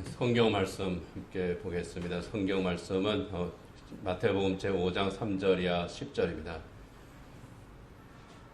성경 말씀 함께 보겠습니다. 성경 말씀은 마태복음 제5장 3절 이하 10절입니다.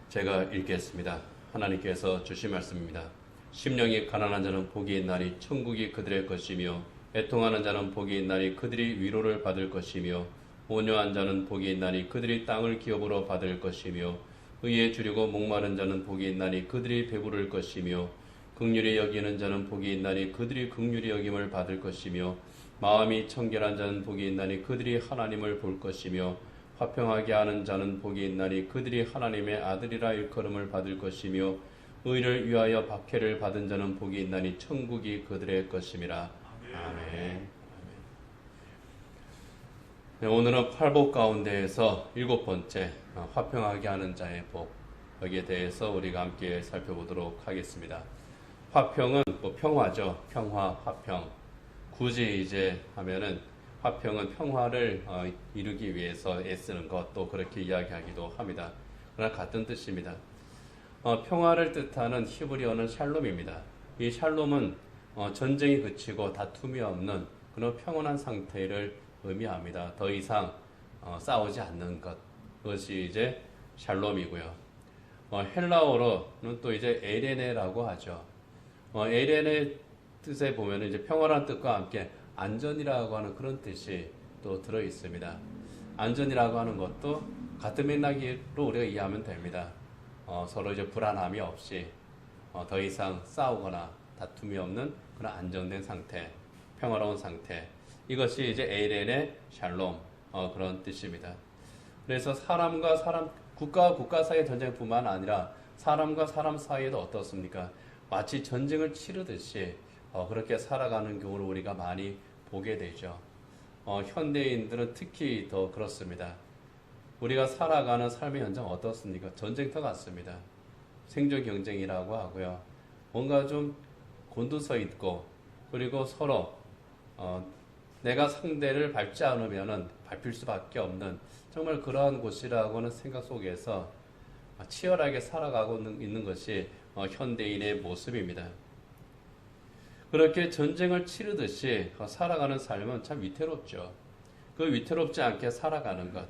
제가 읽겠습니다. 하나님께서 주신 말씀입니다. 심령이 가난한 자는 복이 있나니 천국이 그들의 것이며 애통하는 자는 복이 있나니 그들이 위로를 받을 것이며 온유한 자는 복이 있나니 그들이 땅을 기업으로 받을 것이며 의에 주려고 목마른 자는 복이 있나니 그들이 배부를 것이며 긍휼히 여기는 자는 복이 있나니 그들이 긍휼히 여김을 받을 것이며 마음이 청결한 자는 복이 있나니 그들이 하나님을 볼 것이며 화평하게 하는 자는 복이 있나니 그들이 하나님의 아들이라 일컬음을 받을 것이며 의를 위하여 박해를 받은 자는 복이 있나니 천국이 그들의 것임이라. 아멘. 네, 오늘은 팔복 가운데에서 7번째 화평하게 하는 자의 복, 여기에 대해서 우리가 함께 살펴보도록 하겠습니다. 화평은 평화죠. 평화, 화평. 굳이 이제 하면은 화평은 평화를 이루기 위해서 애쓰는 것, 또 그렇게 이야기하기도 합니다. 그러나 같은 뜻입니다. 평화를 뜻하는 히브리어는 샬롬입니다. 이 샬롬은 전쟁이 그치고 다툼이 없는 그런 평온한 상태를 의미합니다. 더 이상 싸우지 않는 것, 그것이 이제 샬롬이고요. 헬라어로는 또 이제 에레네라고 하죠. 에렌의 뜻에 보면 이제 평화라는 뜻과 함께 안전이라고 하는 그런 뜻이 또 들어 있습니다. 안전이라고 하는 것도 같은 맥락으로 우리가 이해하면 됩니다. 서로 이제 불안함이 없이 더 이상 싸우거나 다툼이 없는 그런 안정된 상태, 평화로운 상태. 이것이 이제 에렌의 샬롬 그런 뜻입니다. 그래서 사람과 사람, 국가와 국가 사이의 전쟁뿐만 아니라 사람과 사람 사이에도 어떻습니까? 마치 전쟁을 치르듯이 그렇게 살아가는 경우를 우리가 많이 보게 되죠. 현대인들은 특히 더 그렇습니다. 우리가 살아가는 삶의 현장 어떻습니까? 전쟁터 같습니다. 생존 경쟁이라고 하고요. 뭔가 좀 곤두서 있고, 그리고 서로 내가 상대를 밟지 않으면 밟힐 수밖에 없는 정말 그러한 곳이라고는 생각 속에서 치열하게 살아가고 있는 것이 현대인의 모습입니다. 그렇게 전쟁을 치르듯이 살아가는 삶은 참 위태롭죠. 그 위태롭지 않게 살아가는 것,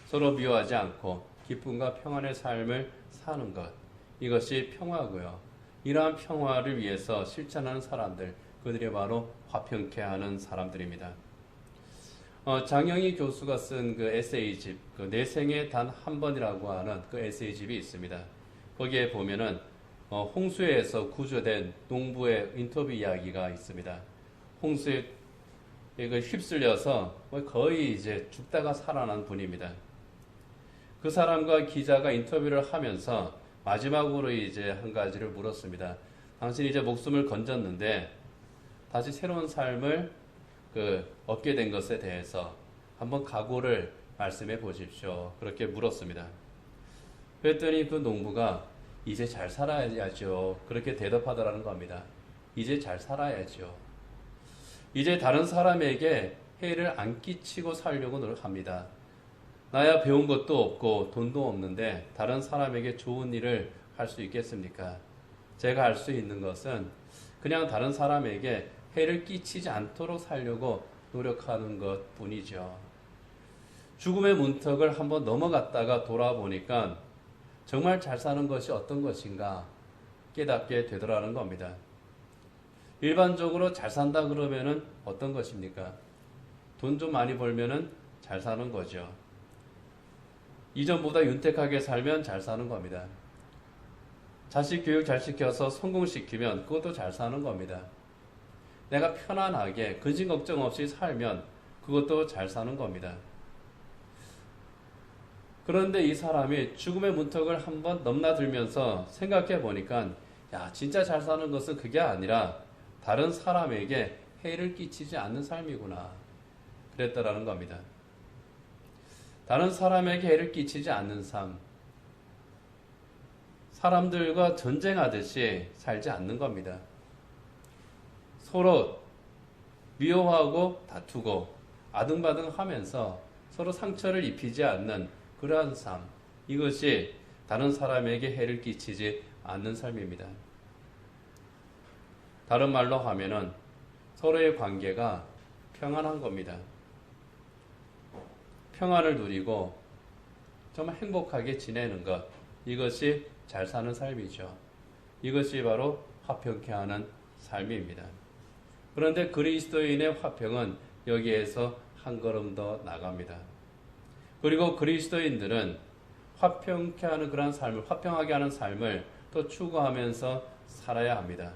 서로 미워하지 않고 기쁨과 평안의 삶을 사는 것, 이것이 평화고요. 이러한 평화를 위해서 실천하는 사람들, 그들이 바로 화평케 하는 사람들입니다. 장영희 교수가 쓴 그 에세이집, 그 내 생에 단 한 번이라고 하는 그 에세이집이 있습니다. 거기에 보면은 홍수에서 구조된 농부의 인터뷰 이야기가 있습니다. 홍수에 휩쓸려서 거의 이제 죽다가 살아난 분입니다. 그 사람과 기자가 인터뷰를 하면서 마지막으로 이제 한 가지를 물었습니다. 당신이 이제 목숨을 건졌는데 다시 새로운 삶을 얻게 된 것에 대해서 한번 각오를 말씀해 보십시오. 그렇게 물었습니다. 그랬더니 그 농부가 이제 잘 살아야죠. 그렇게 대답하더라는 겁니다. 이제 잘 살아야죠. 이제 다른 사람에게 해를 안 끼치고 살려고 노력합니다. 나야 배운 것도 없고 돈도 없는데 다른 사람에게 좋은 일을 할 수 있겠습니까? 제가 할 수 있는 것은 그냥 다른 사람에게 해를 끼치지 않도록 살려고 노력하는 것 뿐이죠. 죽음의 문턱을 한번 넘어갔다가 돌아보니까 정말 잘 사는 것이 어떤 것인가 깨닫게 되더라는 겁니다. 일반적으로 잘 산다 그러면은 어떤 것입니까? 돈 좀 많이 벌면은 잘 사는 거죠. 이전보다 윤택하게 살면 잘 사는 겁니다. 자식 교육 잘 시켜서 성공시키면 그것도 잘 사는 겁니다. 내가 편안하게 근심 걱정 없이 살면 그것도 잘 사는 겁니다. 그런데 이 사람이 죽음의 문턱을 한번 넘나들면서 생각해 보니까 야, 진짜 잘 사는 것은 그게 아니라 다른 사람에게 해를 끼치지 않는 삶이구나 그랬다라는 겁니다. 다른 사람에게 해를 끼치지 않는 삶, 사람들과 전쟁하듯이 살지 않는 겁니다. 서로 미워하고 다투고 아등바등 하면서 서로 상처를 입히지 않는 그러한 삶, 이것이 다른 사람에게 해를 끼치지 않는 삶입니다. 다른 말로 하면은 서로의 관계가 평안한 겁니다. 평안을 누리고 정말 행복하게 지내는 것, 이것이 잘 사는 삶이죠. 이것이 바로 화평케 하는 삶입니다. 그런데 그리스도인의 화평은 여기에서 한 걸음 더 나갑니다. 그리고 그리스도인들은 화평케 하는 그런 삶을, 화평하게 하는 삶을 또 추구하면서 살아야 합니다.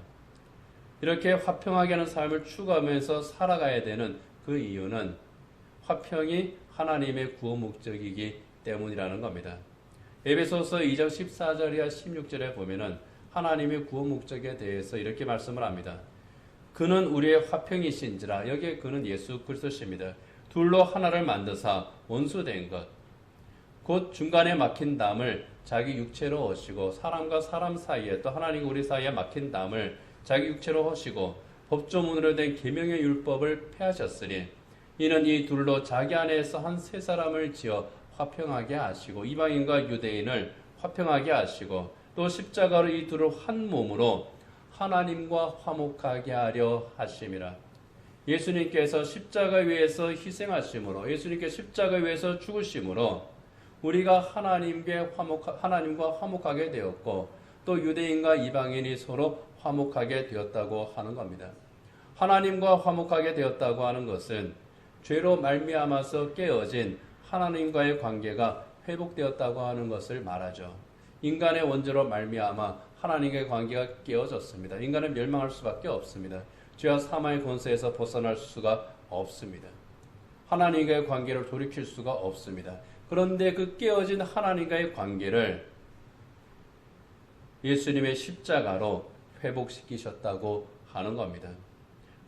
이렇게 화평하게 하는 삶을 추구하면서 살아가야 되는 그 이유는 화평이 하나님의 구호 목적이기 때문이라는 겁니다. 에베소서 2장 14절이야 16절에 보면은 하나님의 구호 목적에 대해서 이렇게 말씀을 합니다. 그는 우리의 화평이신지라. 여기에 그는 예수 그리스도십니다. 둘로 하나를 만드사 원수된 것, 곧 중간에 막힌 담을 자기 육체로 하시고 사람과 사람 사이에 또 하나님과 우리 사이에 막힌 담을 자기 육체로 하시고 법조문으로 된 계명의 율법을 폐하셨으니 이는 이 둘로 자기 안에서 한 세 사람을 지어 화평하게 하시고 이방인과 유대인을 화평하게 하시고 또 십자가로 이 둘을 한 몸으로 하나님과 화목하게 하려 하심이라. 예수님께서 십자가 위에서 희생하심으로, 예수님께서 십자가 위에서 죽으심으로 우리가 하나님과 화목하게 되었고 또 유대인과 이방인이 서로 화목하게 되었다고 하는 겁니다. 하나님과 화목하게 되었다고 하는 것은 죄로 말미암아서 깨어진 하나님과의 관계가 회복되었다고 하는 것을 말하죠. 인간의 원죄로 말미암아 하나님과의 관계가 깨어졌습니다. 인간은 멸망할 수밖에 없습니다. 죄와 사망의 권세에서 벗어날 수가 없습니다. 하나님과의 관계를 돌이킬 수가 없습니다. 그런데 그 깨어진 하나님과의 관계를 예수님의 십자가로 회복시키셨다고 하는 겁니다.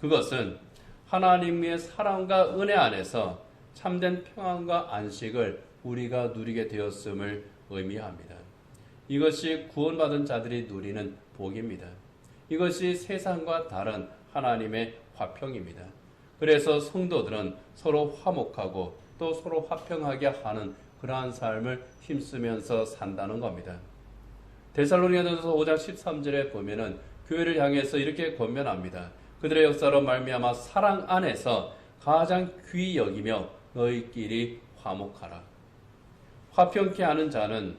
그것은 하나님의 사랑과 은혜 안에서 참된 평안과 안식을 우리가 누리게 되었음을 의미합니다. 이것이 구원받은 자들이 누리는 복입니다. 이것이 세상과 다른 하나님의 화평입니다. 그래서 성도들은 서로 화목하고 또 서로 화평하게 하는 그러한 삶을 힘쓰면서 산다는 겁니다. 데살로니가전서 5장 13절에 보면은 교회를 향해서 이렇게 권면합니다. 그들의 역사로 말미암아 사랑 안에서 가장 귀히 여기며 너희끼리 화목하라. 화평케 하는 자는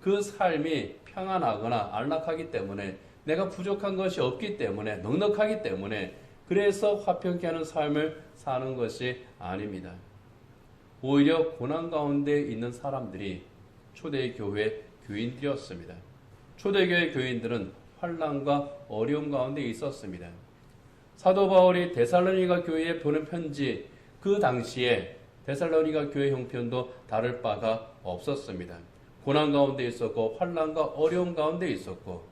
그 삶이 평안하거나 안락하기 때문에, 내가 부족한 것이 없기 때문에, 넉넉하기 때문에 그래서 화평케 하는 삶을 사는 것이 아닙니다. 오히려 고난 가운데 있는 사람들이 초대교회 교인들이었습니다. 초대교회 교인들은 환난과 어려움 가운데 있었습니다. 사도 바울이 데살로니가 교회에 보낸 편지, 그 당시에 데살로니가 교회 형편도 다를 바가 없었습니다. 고난 가운데 있었고 환난과 어려움 가운데 있었고,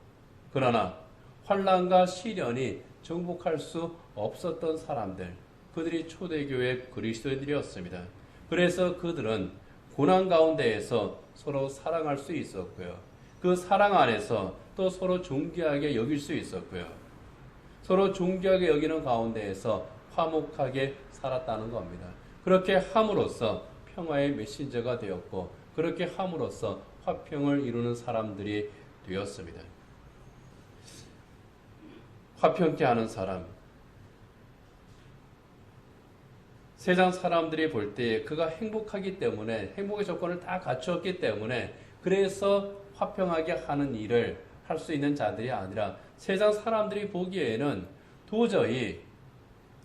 그러나 환난과 시련이 정복할 수 없었던 사람들, 그들이 초대교회 그리스도인들이었습니다. 그래서 그들은 고난 가운데에서 서로 사랑할 수 있었고요. 그 사랑 안에서 또 서로 존귀하게 여길 수 있었고요. 서로 존귀하게 여기는 가운데에서 화목하게 살았다는 겁니다. 그렇게 함으로써 평화의 메신저가 되었고, 그렇게 함으로써 화평을 이루는 사람들이 되었습니다. 화평케 하는 사람, 세상 사람들이 볼 때 그가 행복하기 때문에, 행복의 조건을 다 갖추었기 때문에 그래서 화평하게 하는 일을 할 수 있는 자들이 아니라, 세상 사람들이 보기에는 도저히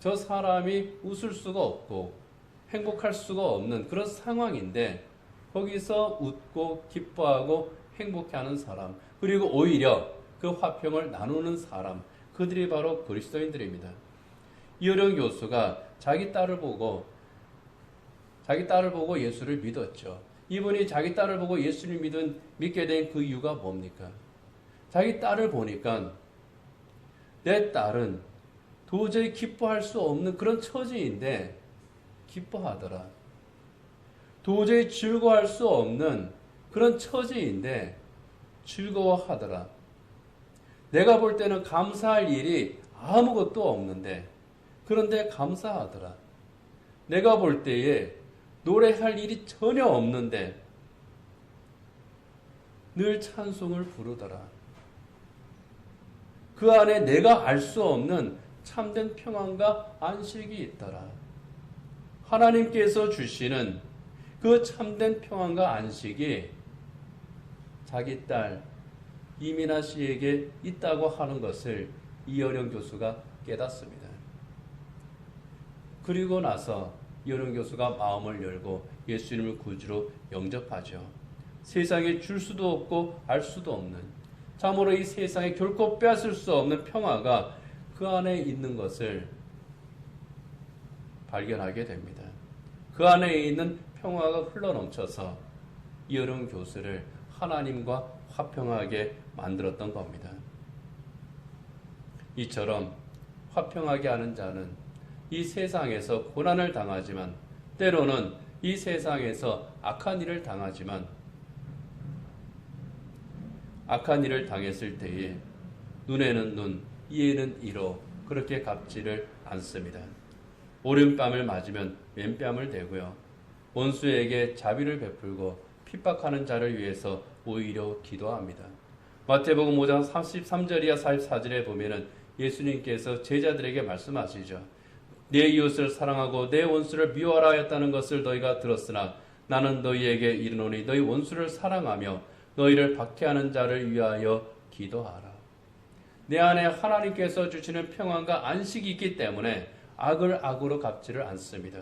저 사람이 웃을 수가 없고 행복할 수가 없는 그런 상황인데, 거기서 웃고 기뻐하고 행복해하는 사람, 그리고 오히려 그 화평을 나누는 사람, 그들이 바로 그리스도인들입니다. 이어령 교수가 자기 딸을 보고 예수를 믿었죠. 이분이 자기 딸을 보고 예수를 믿게 된 그 이유가 뭡니까? 자기 딸을 보니까 내 딸은 도저히 기뻐할 수 없는 그런 처지인데 기뻐하더라. 도저히 즐거워할 수 없는 그런 처지인데 즐거워하더라. 내가 볼 때는 감사할 일이 아무것도 없는데, 그런데 감사하더라. 내가 볼 때에 노래할 일이 전혀 없는데 늘 찬송을 부르더라. 그 안에 내가 알 수 없는 참된 평안과 안식이 있더라. 하나님께서 주시는 그 참된 평안과 안식이 자기 딸 이민아 씨에게 있다고 하는 것을 이어령 교수가 깨닫습니다. 그리고 나서 이어령 교수가 마음을 열고 예수님을 구주로 영접하죠. 세상에 줄 수도 없고 알 수도 없는, 참으로 이 세상에 결코 빼앗을 수 없는 평화가 그 안에 있는 것을 발견하게 됩니다. 그 안에 있는 평화가 흘러넘쳐서 이어령 교수를 하나님과 화평하게 만들었던 겁니다. 이처럼 화평하게 하는 자는 이 세상에서 고난을 당하지만, 때로는 이 세상에서 악한 일을 당하지만, 악한 일을 당했을 때에 눈에는 눈, 이에는 이로 그렇게 갚지를 않습니다. 오른뺨을 맞으면 왼뺨을 대고요. 원수에게 자비를 베풀고 핍박하는 자를 위해서 오히려 기도합니다. 마태복음 5장 33절이야 44절에 보면은 예수님께서 제자들에게 말씀하시죠. 내 이웃을 사랑하고 내 원수를 미워하라 했다는 것을 너희가 들었으나 나는 너희에게 이르노니 너희 원수를 사랑하며 너희를 박해하는 자를 위하여 기도하라. 내 안에 하나님께서 주시는 평안과 안식이 있기 때문에 악을 악으로 갚지를 않습니다.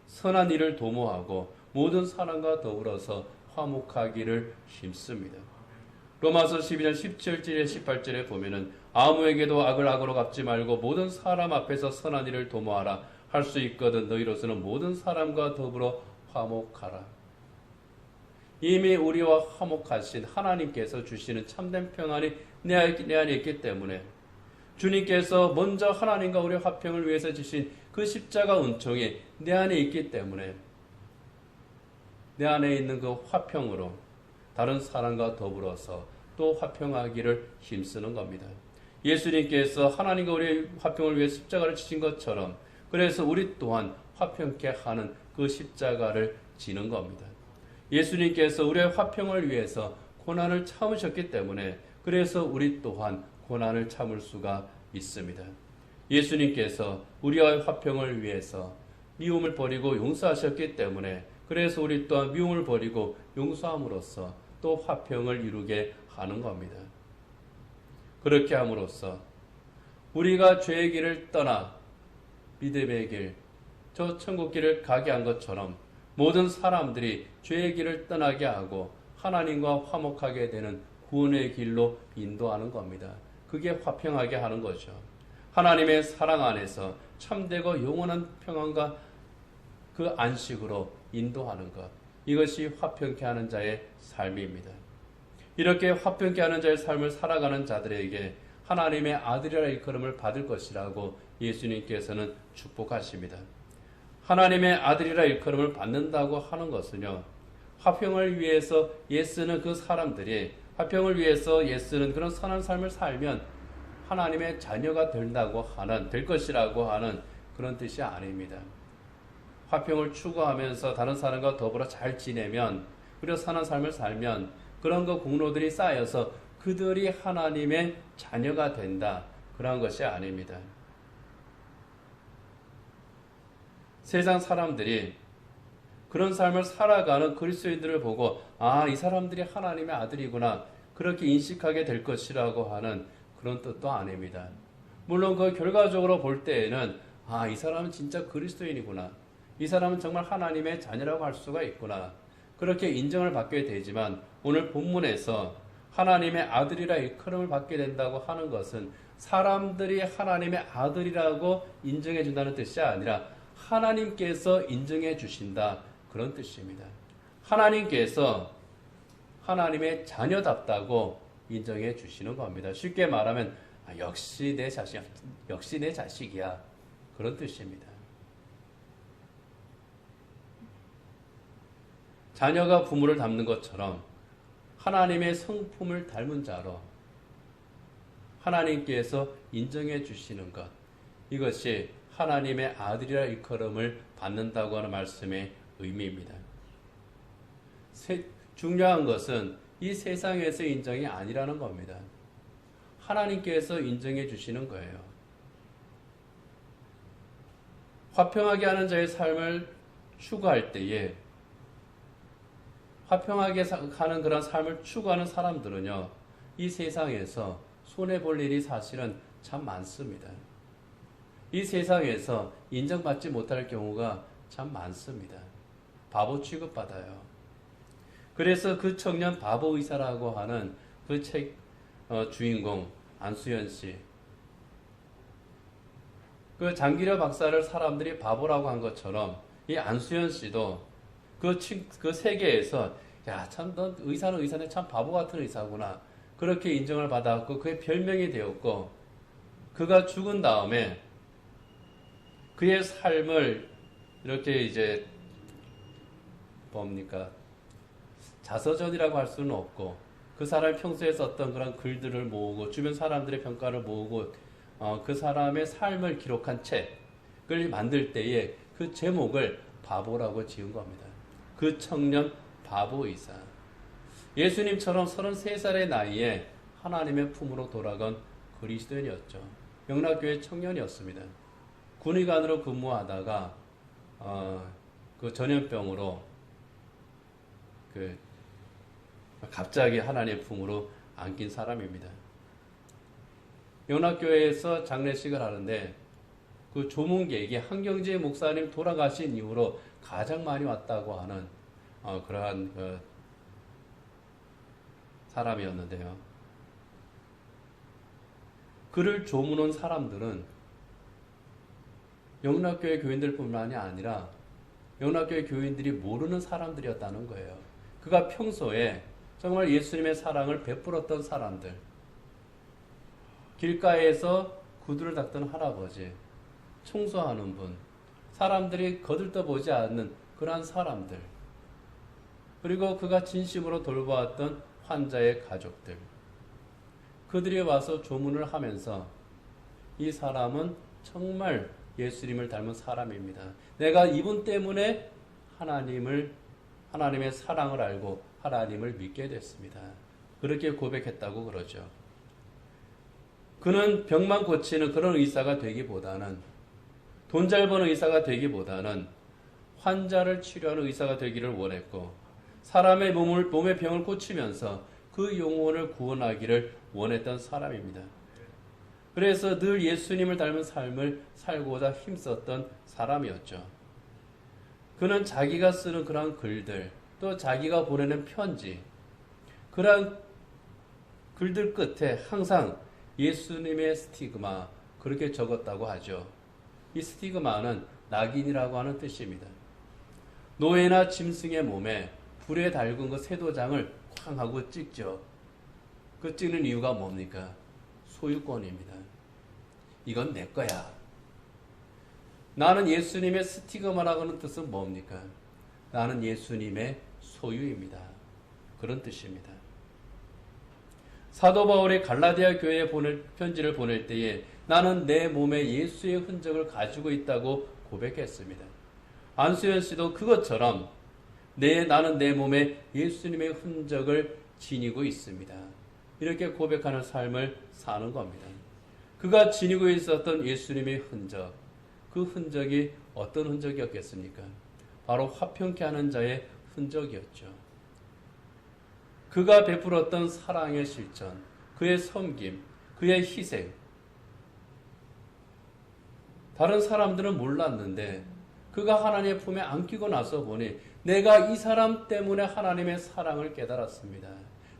선한 일을 도모하고 모든 사람과 더불어서 화목하기를 힘씁니다. 로마서 12장 17절에 18절에 보면은 아무에게도 악을 악으로 갚지 말고 모든 사람 앞에서 선한 일을 도모하라. 할 수 있거든 너희로서는 모든 사람과 더불어 화목하라. 이미 우리와 화목하신 하나님께서 주시는 참된 평안이 내 안에 있기 때문에 주님께서 먼저 하나님과 우리의 화평을 위해서 주신 그 십자가 은총이 내 안에 있기 때문에 내 안에 있는 그 화평으로 다른 사람과 더불어서 또 화평하기를 힘쓰는 겁니다. 예수님께서 하나님과 우리의 화평을 위해 십자가를 지신 것처럼 그래서 우리 또한 화평케 하는 그 십자가를 지는 겁니다. 예수님께서 우리의 화평을 위해서 고난을 참으셨기 때문에 그래서 우리 또한 고난을 참을 수가 있습니다. 예수님께서 우리와의 화평을 위해서 미움을 버리고 용서하셨기 때문에 그래서 우리 또한 미움을 버리고 용서함으로써 또 화평을 이루게 하는 겁니다. 그렇게 함으로써 우리가 죄의 길을 떠나 믿음의 길, 저 천국 길을 가게 한 것처럼 모든 사람들이 죄의 길을 떠나게 하고 하나님과 화목하게 되는 구원의 길로 인도하는 겁니다. 그게 화평하게 하는 거죠. 하나님의 사랑 안에서 참되고 영원한 평안과 그 안식으로 인도하는 것. 이것이 화평케 하는 자의 삶입니다. 이렇게 화평케 하는 자의 삶을 살아가는 자들에게 하나님의 아들이라 일컬음을 받을 것이라고 예수님께서는 축복하십니다. 하나님의 아들이라 일컬음을 받는다고 하는 것은요, 화평을 위해서 애쓰는 그 사람들이 화평을 위해서 애쓰는 그런 선한 삶을 살면 하나님의 자녀가 될 것이라고 하는 그런 뜻이 아닙니다. 화평을 추구하면서 다른 사람과 더불어 잘 지내면, 그리고 선한 삶을 살면 그런 그 공로들이 쌓여서 그들이 하나님의 자녀가 된다. 그런 것이 아닙니다. 세상 사람들이 그런 삶을 살아가는 그리스도인들을 보고 이 사람들이 하나님의 아들이구나 그렇게 인식하게 될 것이라고 하는 그런 뜻도 아닙니다. 물론 그 결과적으로 볼 때에는 이 사람은 진짜 그리스도인이구나, 이 사람은 정말 하나님의 자녀라고 할 수가 있구나 그렇게 인정을 받게 되지만 오늘 본문에서 하나님의 아들이라 일컬음을 받게 된다고 하는 것은 사람들이 하나님의 아들이라고 인정해 준다는 뜻이 아니라 하나님께서 인정해 주신다 그런 뜻입니다. 하나님께서 하나님의 자녀답다고 인정해 주시는 겁니다. 쉽게 말하면 역시 내 자식이야 그런 뜻입니다. 자녀가 부모를 닮는 것처럼 하나님의 성품을 닮은 자로 하나님께서 인정해 주시는 것, 이것이 하나님의 아들이라 일컬음을 받는다고 하는 말씀의 의미입니다. 중요한 것은 이 세상에서 인정이 아니라는 겁니다. 하나님께서 인정해 주시는 거예요. 화평하게 하는 자의 삶을 추구할 때에 화평하게 하는 그런 삶을 추구하는 사람들은요, 이 세상에서 손해볼 일이 사실은 참 많습니다. 이 세상에서 인정받지 못할 경우가 참 많습니다. 바보 취급받아요. 그래서 그 청년 바보 의사라고 하는 그 책 주인공 안수연 씨, 그 장기려 박사를 사람들이 바보라고 한 것처럼 이 안수연 씨도 그 세계에서 야, 참 넌 의사는 의사인데 참 바보 같은 의사구나, 그렇게 인정을 받았고 그의 별명이 되었고, 그가 죽은 다음에 그의 삶을 이렇게 이제 뭡니까 자서전이라고 할 수는 없고, 그 사람이 평소에 썼던 그런 글들을 모으고 주변 사람들의 평가를 모으고 그 사람의 삶을 기록한 책을 만들 때에 그 제목을 바보라고 지은 겁니다. 그 청년 바보 의사. 예수님처럼 33살의 나이에 하나님의 품으로 돌아간 그리스도인이었죠. 영락교회 청년이었습니다. 군의관으로 근무하다가 그 전염병으로 갑자기 하나님의 품으로 안긴 사람입니다. 영락교회에서 장례식을 하는데 그 조문객이 한경재 목사님 돌아가신 이후로 가장 많이 왔다고 하는 그러한 사람이었는데요. 그를 조문한 사람들은 영락교회 교인들뿐만이 아니라 영락교회 교인들이 모르는 사람들이었다는 거예요. 그가 평소에 정말 예수님의 사랑을 베풀었던 사람들, 길가에서 구두를 닦던 할아버지, 청소하는 분, 사람들이 거들떠보지 않는 그러한 사람들, 그리고 그가 진심으로 돌보았던 환자의 가족들, 그들이 와서 조문을 하면서 이 사람은 정말 예수님을 닮은 사람입니다. 내가 이분 때문에 하나님의 사랑을 알고 하나님을 믿게 됐습니다. 그렇게 고백했다고 그러죠. 그는 병만 고치는 그런 의사가 되기보다는, 돈 잘 버는 의사가 되기보다는 환자를 치료하는 의사가 되기를 원했고, 사람의 몸의 병을 고치면서 그 영혼을 구원하기를 원했던 사람입니다. 그래서 늘 예수님을 닮은 삶을 살고자 힘썼던 사람이었죠. 그는 자기가 쓰는 그런 글들, 또 자기가 보내는 편지, 그런 글들 끝에 항상 예수님의 스티그마, 그렇게 적었다고 하죠. 이 스티그마는 낙인이라고 하는 뜻입니다. 노예나 짐승의 몸에 불에 달군 그 세도장을 쾅 하고 찍죠. 그 찍는 이유가 뭡니까? 소유권입니다. 이건 내 거야. 나는 예수님의 스티그마라고 하는 뜻은 뭡니까? 나는 예수님의 소유입니다. 그런 뜻입니다. 사도 바울이 갈라디아 교회에 편지를 보낼 때에 나는 내 몸에 예수의 흔적을 가지고 있다고 고백했습니다. 안수연 씨도 그것처럼 나는 내 몸에 예수님의 흔적을 지니고 있습니다. 이렇게 고백하는 삶을 사는 겁니다. 그가 지니고 있었던 예수님의 흔적, 그 흔적이 어떤 흔적이었겠습니까? 바로 화평케 하는 자의 흔적이었죠. 그가 베풀었던 사랑의 실천, 그의 섬김, 그의 희생. 다른 사람들은 몰랐는데 그가 하나님의 품에 안기고 나서 보니 내가 이 사람 때문에 하나님의 사랑을 깨달았습니다.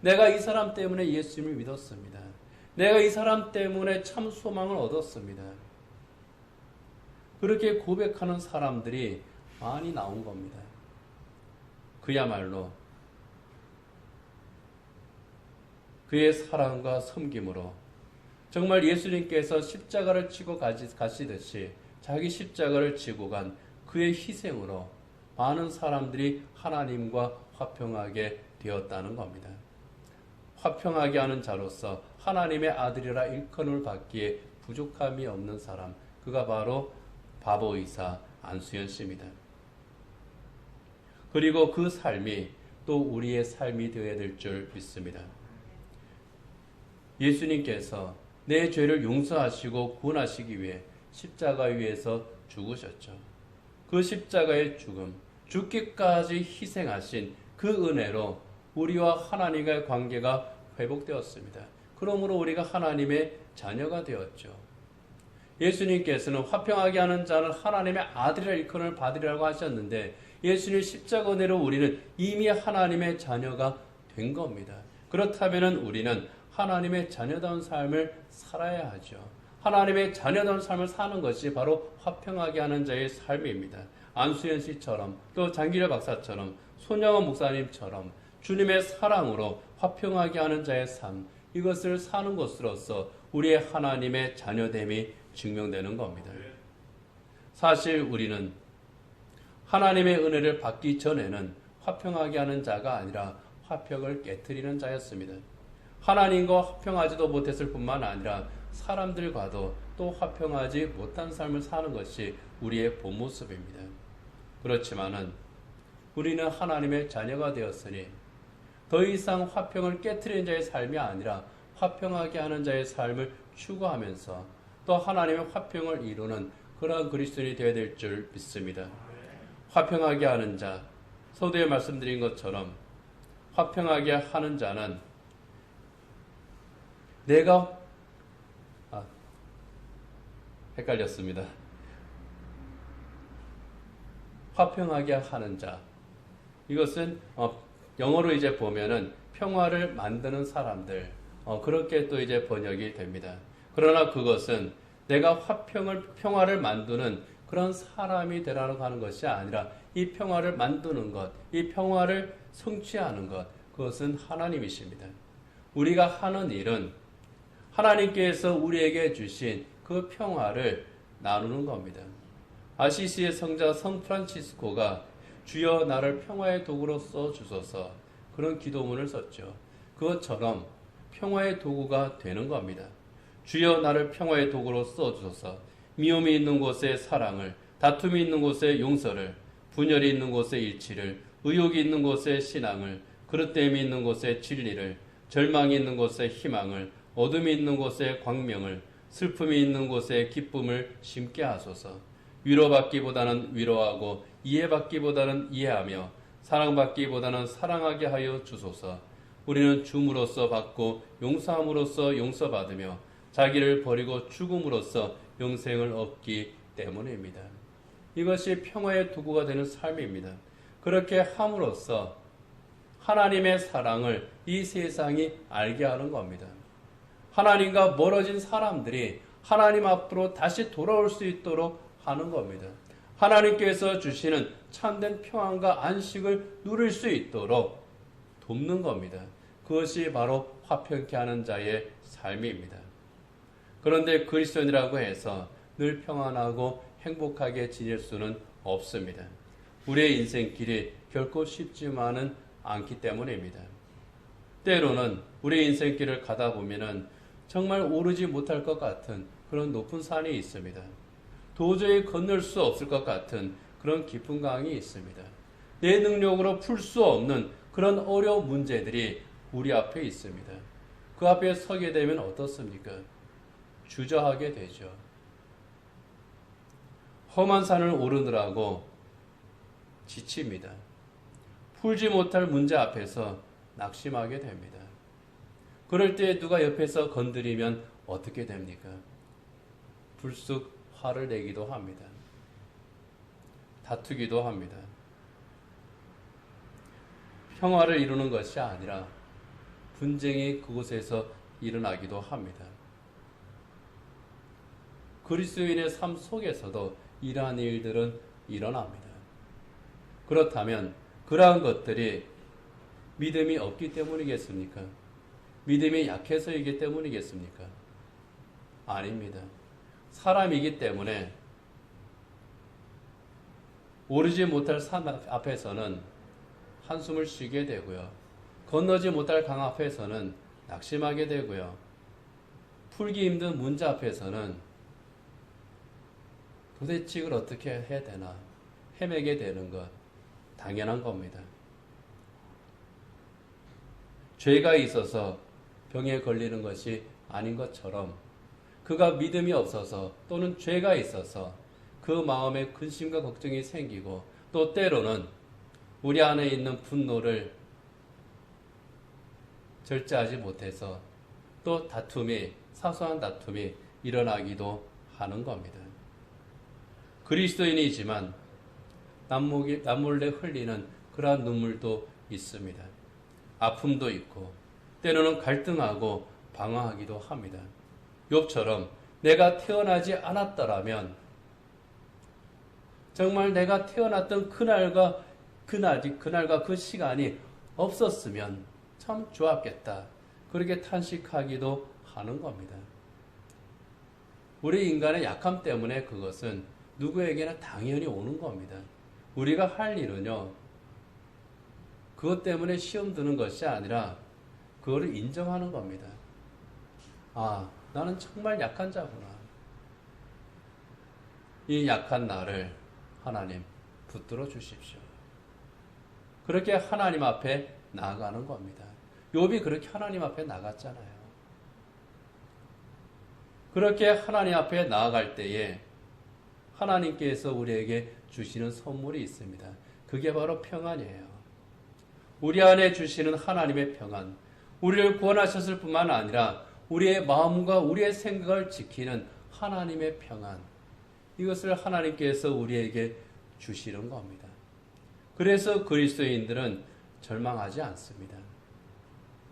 내가 이 사람 때문에 예수님을 믿었습니다. 내가 이 사람 때문에 참 소망을 얻었습니다. 그렇게 고백하는 사람들이 많이 나온 겁니다. 그야말로 그의 사랑과 섬김으로 정말 예수님께서 십자가를 지고 가시듯이 자기 십자가를 지고 간 그의 희생으로 많은 사람들이 하나님과 화평하게 되었다는 겁니다. 화평하게 하는 자로서 하나님의 아들이라 일컬음을 받기에 부족함이 없는 사람, 그가 바로 바보의사 안수연 씨입니다. 그리고 그 삶이 또 우리의 삶이 되어야 될 줄 믿습니다. 예수님께서 내 죄를 용서하시고 구원하시기 위해 십자가 위에서 죽으셨죠. 그 십자가의 죽음, 죽기까지 희생하신 그 은혜로 우리와 하나님과의 관계가 회복되었습니다. 그러므로 우리가 하나님의 자녀가 되었죠. 예수님께서는 화평하게 하는 자는 하나님의 아들이라 일컬음을 받으리라고 하셨는데 예수님 십자가 은혜로 우리는 이미 하나님의 자녀가 된 겁니다. 그렇다면 우리는 하나님의 자녀다운 삶을 살아야 하죠. 하나님의 자녀다운 삶을 사는 것이 바로 화평하게 하는 자의 삶입니다. 안수연 씨처럼 또 장기려 박사처럼 손영원 목사님처럼 주님의 사랑으로 화평하게 하는 자의 삶, 이것을 사는 것으로서 우리의 하나님의 자녀됨이 증명되는 겁니다. 사실 우리는 하나님의 은혜를 받기 전에는 화평하게 하는 자가 아니라 화평을 깨트리는 자였습니다. 하나님과 화평하지도 못했을 뿐만 아니라 사람들과도 또 화평하지 못한 삶을 사는 것이 우리의 본 모습입니다. 그렇지만은 우리는 하나님의 자녀가 되었으니 더 이상 화평을 깨트리는 자의 삶이 아니라 화평하게 하는 자의 삶을 추구하면서 또 하나님의 화평을 이루는 그러한 그리스도인이 되어야 될 줄 믿습니다. 화평하게 하는 자, 서두에 말씀드린 것처럼 화평하게 하는 자는 헷갈렸습니다. 화평하게 하는 자, 이것은 영어로 이제 보면은 평화를 만드는 사람들, 그렇게 또 이제 번역이 됩니다. 그러나 그것은 내가 평화를 만드는 그런 사람이 되라고 하는 것이 아니라 이 평화를 만드는 것, 이 평화를 성취하는 것, 그것은 하나님이십니다. 우리가 하는 일은 하나님께서 우리에게 주신 그 평화를 나누는 겁니다. 아시시의 성자 성 프란치스코가 주여 나를 평화의 도구로 써주소서 그런 기도문을 썼죠. 그것처럼 평화의 도구가 되는 겁니다. 주여 나를 평화의 도구로 써주소서. 미움이 있는 곳에 사랑을, 다툼이 있는 곳에 용서를, 분열이 있는 곳에 일치를, 의욕이 있는 곳에 신앙을, 그릇됨이 있는 곳에 진리를, 절망이 있는 곳에 희망을, 어둠이 있는 곳에 광명을, 슬픔이 있는 곳에 기쁨을 심게 하소서. 위로받기보다는 위로하고 이해받기보다는 이해하며 사랑받기보다는 사랑하게 하여 주소서. 우리는 줌으로써 받고 용서함으로써 용서받으며 자기를 버리고 죽음으로써 영생을 얻기 때문입니다. 이것이 평화의 도구가 되는 삶입니다. 그렇게 함으로써 하나님의 사랑을 이 세상이 알게 하는 겁니다. 하나님과 멀어진 사람들이 하나님 앞으로 다시 돌아올 수 있도록 하는 겁니다. 하나님께서 주시는 참된 평안과 안식을 누릴 수 있도록 돕는 겁니다. 그것이 바로 화평케 하는 자의 삶입니다. 그런데 그리스도인이라고 해서 늘 평안하고 행복하게 지낼 수는 없습니다. 우리의 인생길이 결코 쉽지만은 않기 때문입니다. 때로는 우리의 인생길을 가다 보면은 정말 오르지 못할 것 같은 그런 높은 산이 있습니다. 도저히 건널 수 없을 것 같은 그런 깊은 강이 있습니다. 내 능력으로 풀 수 없는 그런 어려운 문제들이 우리 앞에 있습니다. 그 앞에 서게 되면 어떻습니까? 주저하게 되죠. 험한 산을 오르느라고 지칩니다. 풀지 못할 문제 앞에서 낙심하게 됩니다. 그럴 때 누가 옆에서 건드리면 어떻게 됩니까? 불쑥 화를 내기도 합니다. 다투기도 합니다. 평화를 이루는 것이 아니라 분쟁이 그곳에서 일어나기도 합니다. 그리스도인의 삶 속에서도 이러한 일들은 일어납니다. 그렇다면 그러한 것들이 믿음이 없기 때문이겠습니까? 믿음이 약해서이기 때문이겠습니까? 아닙니다. 사람이기 때문에 오르지 못할 산 앞에서는 한숨을 쉬게 되고요. 건너지 못할 강 앞에서는 낙심하게 되고요. 풀기 힘든 문제 앞에서는 도대체 이걸 어떻게 해야 되나 헤매게 되는 것 당연한 겁니다. 죄가 있어서 병에 걸리는 것이 아닌 것처럼 그가 믿음이 없어서 또는 죄가 있어서 그 마음에 근심과 걱정이 생기고 또 때로는 우리 안에 있는 분노를 절제하지 못해서 또 사소한 다툼이 일어나기도 하는 겁니다. 그리스도인이지만 남몰래 흘리는 그러한 눈물도 있습니다. 아픔도 있고 때로는 갈등하고 방황하기도 합니다. 욥처럼 내가 태어나지 않았더라면 정말 내가 태어났던 그날과 그 시간이 없었으면 참 좋았겠다. 그렇게 탄식하기도 하는 겁니다. 우리 인간의 약함 때문에 그것은 누구에게나 당연히 오는 겁니다. 우리가 할 일은요, 그것 때문에 시험 드는 것이 아니라 그거를 인정하는 겁니다. 아, 나는 정말 약한 자구나. 이 약한 나를 하나님 붙들어 주십시오. 그렇게 하나님 앞에 나아가는 겁니다. 욥이 그렇게 하나님 앞에 나갔잖아요. 그렇게 하나님 앞에 나아갈 때에 하나님께서 우리에게 주시는 선물이 있습니다. 그게 바로 평안이에요. 우리 안에 주시는 하나님의 평안, 우리를 구원하셨을 뿐만 아니라 우리의 마음과 우리의 생각을 지키는 하나님의 평안, 이것을 하나님께서 우리에게 주시는 겁니다. 그래서 그리스도인들은 절망하지 않습니다.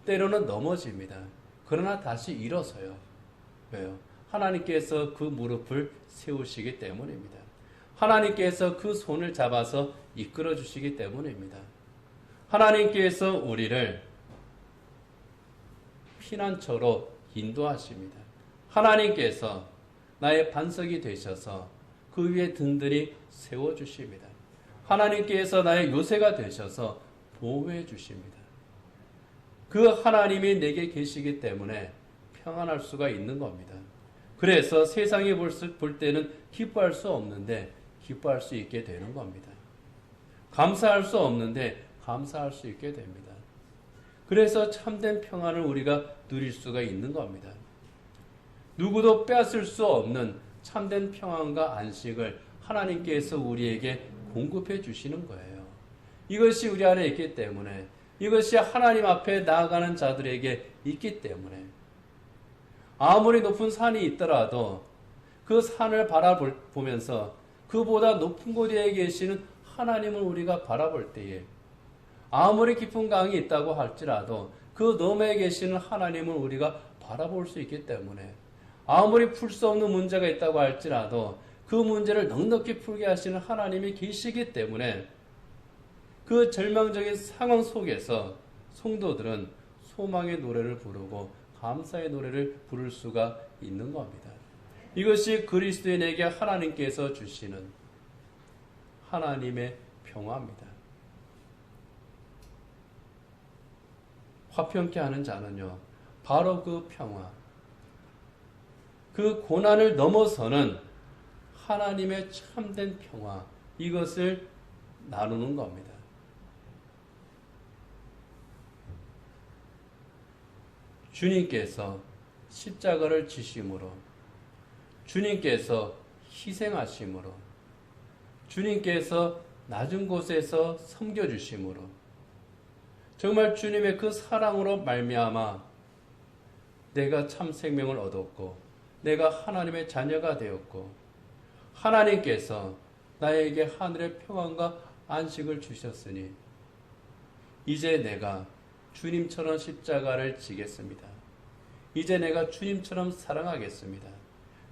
때로는 넘어집니다. 그러나 다시 일어서요. 왜요? 하나님께서 그 무릎을 세우시기 때문입니다. 하나님께서 그 손을 잡아서 이끌어 주시기 때문입니다. 하나님께서 우리를 피난처로 인도하십니다. 하나님께서 나의 반석이 되셔서 그 위에 든든히 세워주십니다. 하나님께서 나의 요새가 되셔서 보호해 주십니다. 그 하나님이 내게 계시기 때문에 평안할 수가 있는 겁니다. 그래서 세상이 볼 때는 기뻐할 수 없는데 기뻐할 수 있게 되는 겁니다. 감사할 수 없는데 감사할 수 있게 됩니다. 그래서 참된 평안을 우리가 누릴 수가 있는 겁니다. 누구도 빼앗을 수 없는 참된 평안과 안식을 하나님께서 우리에게 공급해 주시는 거예요. 이것이 우리 안에 있기 때문에, 이것이 하나님 앞에 나아가는 자들에게 있기 때문에, 아무리 높은 산이 있더라도 그 산을 바라보면서 그보다 높은 곳에 계시는 하나님을 우리가 바라볼 때에, 아무리 깊은 강이 있다고 할지라도 그 너머에 계시는 하나님을 우리가 바라볼 수 있기 때문에, 아무리 풀 수 없는 문제가 있다고 할지라도 그 문제를 넉넉히 풀게 하시는 하나님이 계시기 때문에, 그 절망적인 상황 속에서 성도들은 소망의 노래를 부르고 감사의 노래를 부를 수가 있는 겁니다. 이것이 그리스도인에게 하나님께서 주시는 하나님의 평화입니다. 화평케 하는 자는요, 바로 그 평화, 그 고난을 넘어서는 하나님의 참된 평화, 이것을 나누는 겁니다. 주님께서 십자가를 지심으로, 주님께서 희생하심으로, 주님께서 낮은 곳에서 섬겨주심으로, 정말 주님의 그 사랑으로 말미암아 내가 참 생명을 얻었고 내가 하나님의 자녀가 되었고 하나님께서 나에게 하늘의 평안과 안식을 주셨으니 이제 내가 주님처럼 십자가를 지겠습니다. 이제 내가 주님처럼 사랑하겠습니다.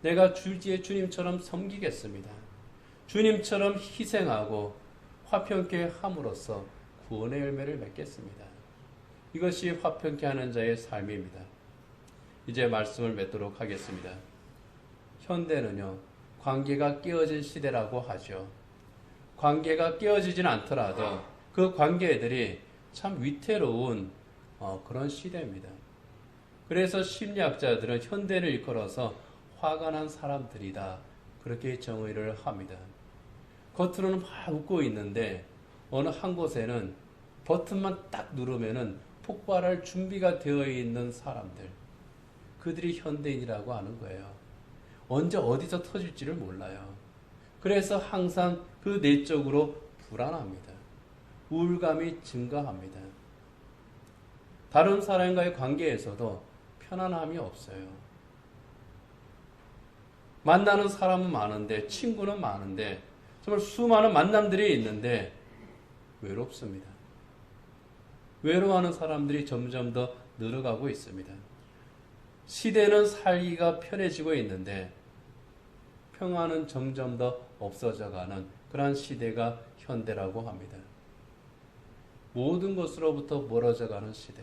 내가 주님처럼 섬기겠습니다. 주님처럼 희생하고 화평케 함으로써 구원의 열매를 맺겠습니다. 이것이 화평케 하는 자의 삶입니다. 이제 말씀을 맺도록 하겠습니다. 현대는요, 관계가 깨어진 시대라고 하죠. 관계가 깨어지진 않더라도 그 관계들이 참 위태로운 그런 시대입니다. 그래서 심리학자들은 현대를 일컬어서 화가 난 사람들이다, 그렇게 정의를 합니다. 겉으로는 막 웃고 있는데 어느 한 곳에는 버튼만 딱 누르면은 폭발할 준비가 되어 있는 사람들, 그들이 현대인이라고 하는 거예요. 언제 어디서 터질지를 몰라요. 그래서 항상 그 내적으로 불안합니다. 우울감이 증가합니다. 다른 사람과의 관계에서도 편안함이 없어요. 만나는 사람은 많은데, 친구는 많은데, 정말 수많은 만남들이 있는데 외롭습니다. 외로워하는 사람들이 점점 더 늘어가고 있습니다. 시대는 살기가 편해지고 있는데 평화는 점점 더 없어져가는 그러한 시대가 현대라고 합니다. 모든 것으로부터 멀어져가는 시대,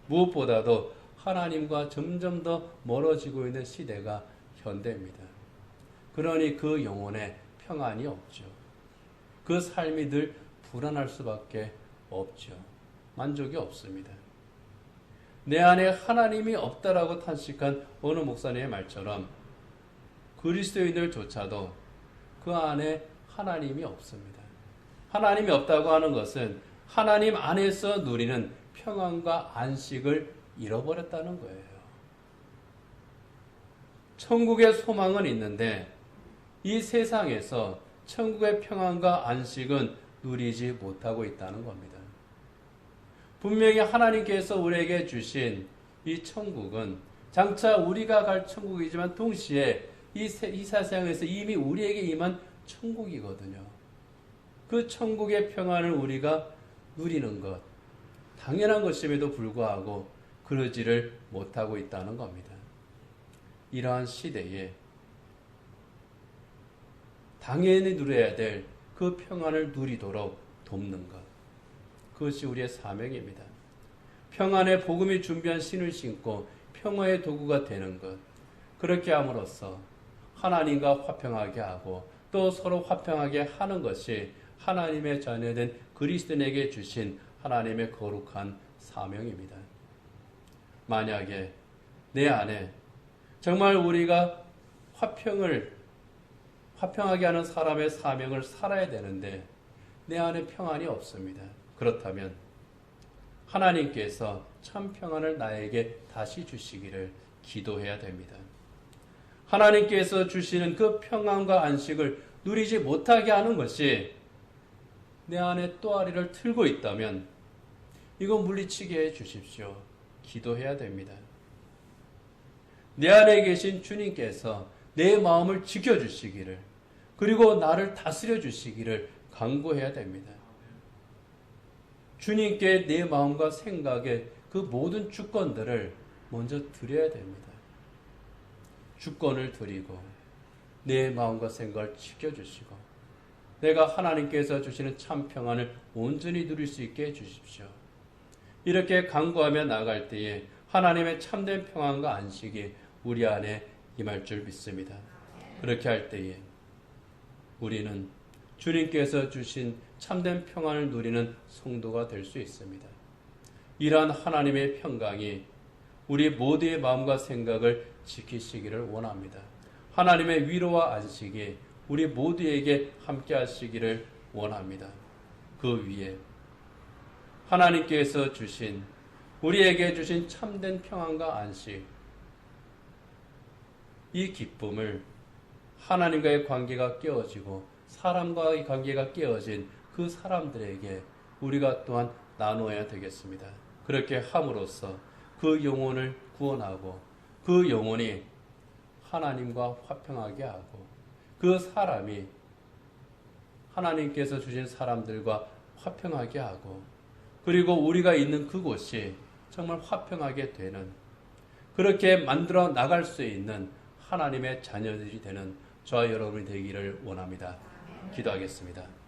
무엇보다도 하나님과 점점 더 멀어지고 있는 시대가 현대입니다. 그러니 그 영혼에 평안이 없죠. 그 삶이 늘 불안할 수밖에 없죠. 만족이 없습니다. 내 안에 하나님이 없다라고 탄식한 어느 목사님의 말처럼 그리스도인들조차도 그 안에 하나님이 없습니다. 하나님이 없다고 하는 것은 하나님 안에서 누리는 평안과 안식을 잃어버렸다는 거예요. 천국의 소망은 있는데 이 세상에서 천국의 평안과 안식은 누리지 못하고 있다는 겁니다. 분명히 하나님께서 우리에게 주신 이 천국은 장차 우리가 갈 천국이지만 동시에 이 세상에서 이미 우리에게 임한 천국이거든요. 그 천국의 평안을 우리가 누리는 것, 당연한 것임에도 불구하고 그러지를 못하고 있다는 겁니다. 이러한 시대에 당연히 누려야 될 그 평안을 누리도록 돕는 것, 그것이 우리의 사명입니다. 평안의 복음이 준비한 신을 신고 평화의 도구가 되는 것, 그렇게 함으로써 하나님과 화평하게 하고 또 서로 화평하게 하는 것이 하나님의 자녀된 그리스도인에게 주신 하나님의 거룩한 사명입니다. 만약에 내 안에 정말 우리가 화평하게 하는 사람의 사명을 살아야 되는데 내 안에 평안이 없습니다. 그렇다면 하나님께서 참 평안을 나에게 다시 주시기를 기도해야 됩니다. 하나님께서 주시는 그 평안과 안식을 누리지 못하게 하는 것이 내 안에 또아리를 틀고 있다면 이거 물리치게 해 주십시오. 기도해야 됩니다. 내 안에 계신 주님께서 내 마음을 지켜주시기를 그리고 나를 다스려 주시기를 간구해야 됩니다. 주님께 내 마음과 생각의 그 모든 주권들을 먼저 드려야 됩니다. 주권을 드리고 내 마음과 생각을 지켜주시고 내가 하나님께서 주시는 참 평안을 온전히 누릴 수 있게 해주십시오. 이렇게 간구하며 나아갈 때에 하나님의 참된 평안과 안식이 우리 안에 임할 줄 믿습니다. 그렇게 할 때에 우리는 주님께서 주신 참된 평안을 누리는 성도가 될 수 있습니다. 이러한 하나님의 평강이 우리 모두의 마음과 생각을 지키시기를 원합니다. 하나님의 위로와 안식이 우리 모두에게 함께 하시기를 원합니다. 그 위에 하나님께서 주신 우리에게 주신 참된 평안과 안식, 이 기쁨을 하나님과의 관계가 깨어지고 사람과의 관계가 깨어진 그 사람들에게 우리가 또한 나누어야 되겠습니다. 그렇게 함으로써 그 영혼을 구원하고 그 영혼이 하나님과 화평하게 하고 그 사람이 하나님께서 주신 사람들과 화평하게 하고 그리고 우리가 있는 그곳이 정말 화평하게 되는 그렇게 만들어 나갈 수 있는 하나님의 자녀들이 되는 저와 여러분이 되기를 원합니다. 기도하겠습니다.